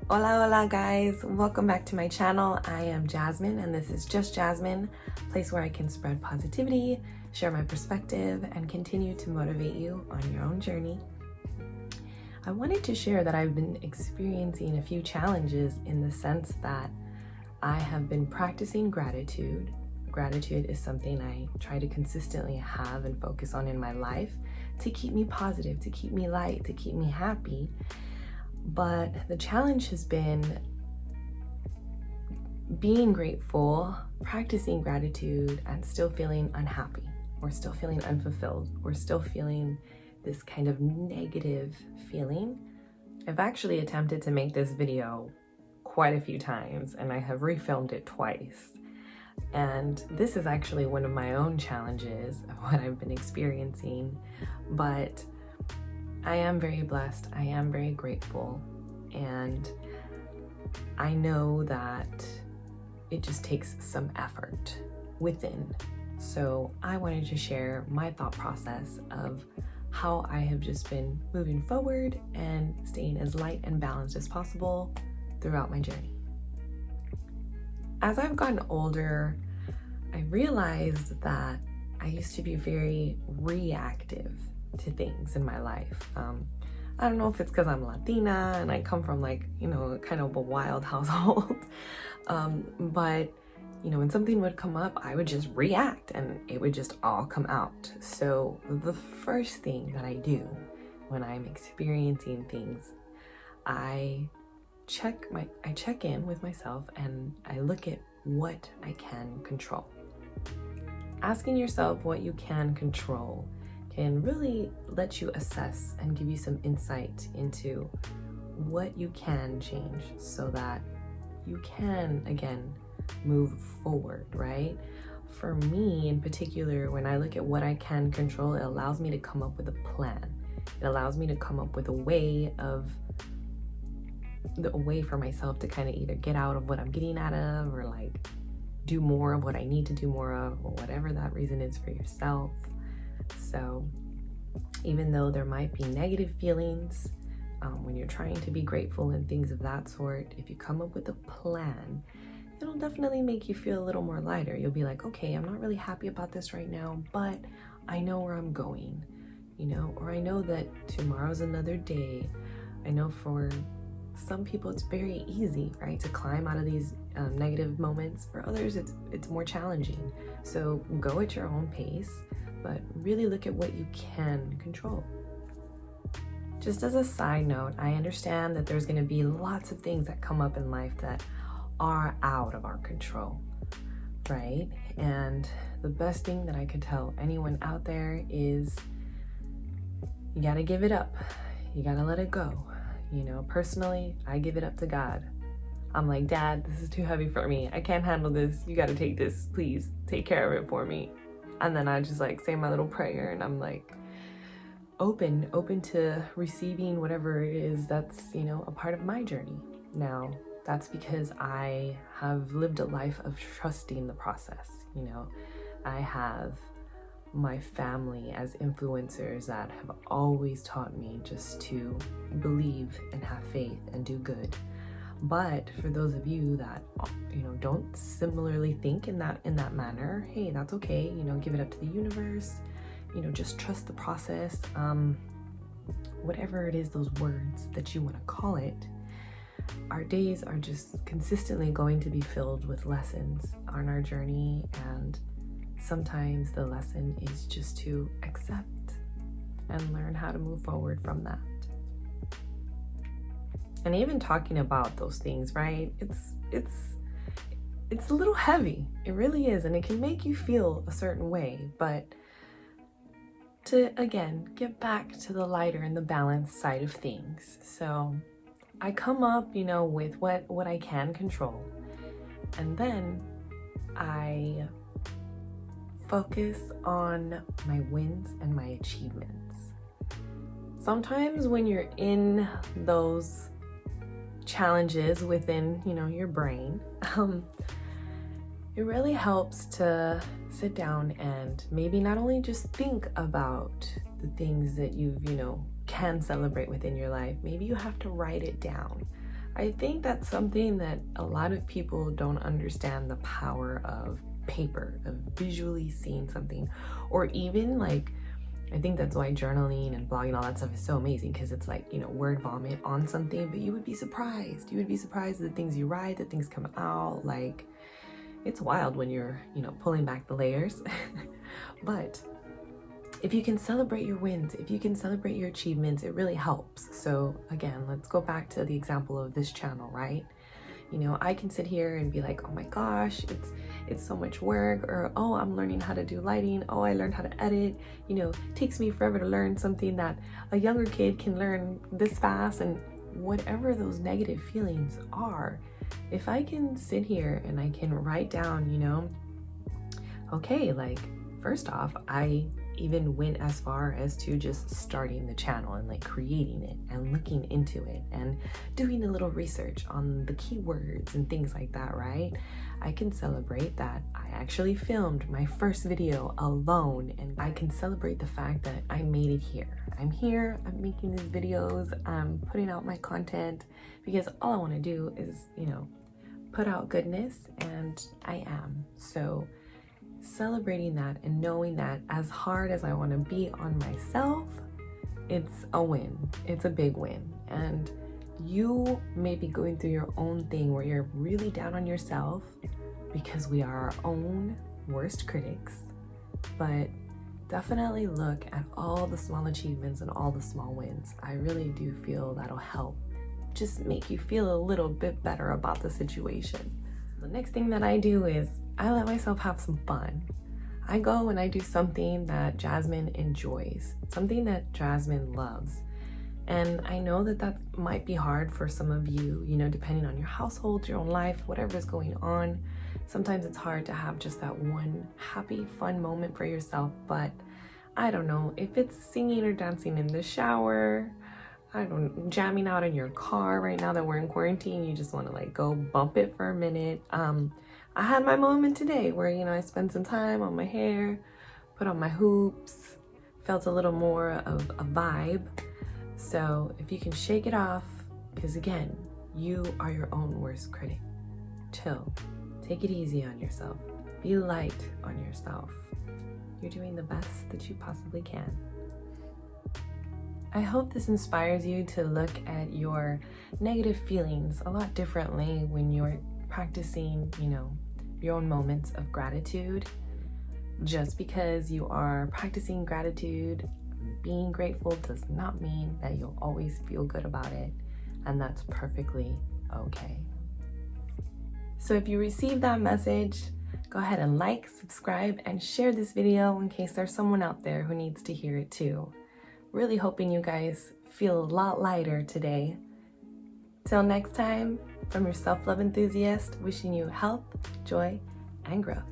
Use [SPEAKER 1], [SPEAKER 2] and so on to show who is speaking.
[SPEAKER 1] Hola, hola guys, welcome back to my channel. I am Jasmine and this is Just Jasmine, a place where I can spread positivity, share my perspective, and continue to motivate you on your own journey. I wanted to share that I've been experiencing a few challenges in the sense that I have been practicing gratitude. Gratitude is something I try to consistently have and focus on in my life to keep me positive, to keep me light, to keep me happy. But the challenge has been being grateful, practicing gratitude, and still feeling unhappy, or still feeling unfulfilled, or still feeling this kind of negative feeling. I've actually attempted to make this video quite a few times, and I have refilmed it twice. And this is actually one of my own challenges of what I've been experiencing, but I am very blessed, I am very grateful, and I know that it just takes some effort within. So I wanted to share my thought process of how I have just been moving forward and staying as light and balanced as possible throughout my journey. As I've gotten older, I realized that I used to be very reactive to things in my life. I don't know if it's because I'm Latina and I come from kind of a wild household, but when something would come up, I would just react and it would just all come out. So the first thing that I do when I'm experiencing things, I check in with myself and I look at what I can control. Asking yourself what you can control can really let you assess and give you some insight into what you can change so that you can, again, move forward, right? For me in particular, when I look at what I can control, it allows me to come up with a plan. It allows me to come up with a way for myself to kind of either get out of what I'm getting out of, or do more of what I need to do more of, or whatever that reason is for yourself. So even though there might be negative feelings when you're trying to be grateful and things of that sort, if you come up with a plan, it'll definitely make you feel a little more lighter. You'll be like, okay, I'm not really happy about this right now, but I know where I'm going, or I know that tomorrow's another day. I know for some people it's very easy, right, to climb out of these negative moments. For others, it's more challenging. So go at your own pace, but really look at what you can control. Just as a side note, I understand that there's going to be lots of things that come up in life that are out of our control, right? And the best thing that I could tell anyone out there is you got to give it up. You got to let it go. Personally, I give it up to God. I'm like, Dad, this is too heavy for me. I can't handle this. You got to take this. Please take care of it for me. And then I just say my little prayer, and I'm open to receiving whatever it is that's, a part of my journey. Now, that's because I have lived a life of trusting the process. I have my family as influencers that have always taught me just to believe and have faith and do good. But for those of you that don't similarly think in that manner, hey, that's okay. Give it up to the universe. Just trust the process. Whatever it is, those words that you want to call it. Our days are just consistently going to be filled with lessons on our journey, and sometimes the lesson is just to accept and learn how to move forward from that. And even talking about those things, right? It's a little heavy. It really is, and it can make you feel a certain way, but to, again, get back to the lighter and the balanced side of things. So I come up, with what I can control, and then I focus on my wins and my achievements. Sometimes when you're in those challenges within, your brain, it really helps to sit down and maybe not only just think about the things that you've, can celebrate within your life. Maybe you have to write it down. I think that's something that a lot of people don't understand, the power of paper, of visually seeing something, or even like, I think that's why journaling and blogging, all that stuff is so amazing, because it's like, you know, word vomit on something, but you would be surprised. You would be surprised at the things you write, the things come out. Like, it's wild when you're, you know, pulling back the layers. But if you can celebrate your wins, if you can celebrate your achievements, it really helps. So again, let's go back to the example of this channel, right? You know, I can sit here and be like, oh my gosh, it's so much work, or oh, I'm learning how to do lighting, oh, I learned how to edit, you know, it takes me forever to learn something that a younger kid can learn this fast. And whatever those negative feelings are, if I can sit here and I can write down, you know, okay, like, first off, I even went as far as to just starting the channel and like creating it and looking into it and doing a little research on the keywords and things like that, right? I can celebrate that I actually filmed my first video alone, and I can celebrate the fact that I made it here. I'm here, I'm making these videos, I'm putting out my content, because all I want to do is, you know, put out goodness, and I am. So celebrating that and knowing that as hard as I want to be on myself, it's a win. It's a big win. And you may be going through your own thing where you're really down on yourself, because we are our own worst critics. But definitely look at all the small achievements and all the small wins. I really do feel that'll help just make you feel a little bit better about the situation. The next thing that I do is I let myself have some fun. I go and I do something that Jasmine enjoys, something that Jasmine loves. And I know that that might be hard for some of you, you know, depending on your household, your own life, whatever is going on. Sometimes it's hard to have just that one happy, fun moment for yourself. But I don't know, if it's singing or dancing in the shower, jamming out in your car right now that we're in quarantine, you just want to like go bump it for a minute. I had my moment today where, you know, I spent some time on my hair, put on my hoops, felt a little more of a vibe. So if you can shake it off, because again, you are your own worst critic. Chill, take it easy on yourself, be light on yourself. You're doing the best that you possibly can. I hope this inspires you to look at your negative feelings a lot differently when you're practicing, you know, your own moments of gratitude. Just because you are practicing gratitude, being grateful does not mean that you'll always feel good about it, and that's perfectly okay. So if you received that message, go ahead and like, subscribe, and share this video in case there's someone out there who needs to hear it too. Really hoping you guys feel a lot lighter today. Till next time, from your self-love enthusiast, wishing you health, joy, and growth.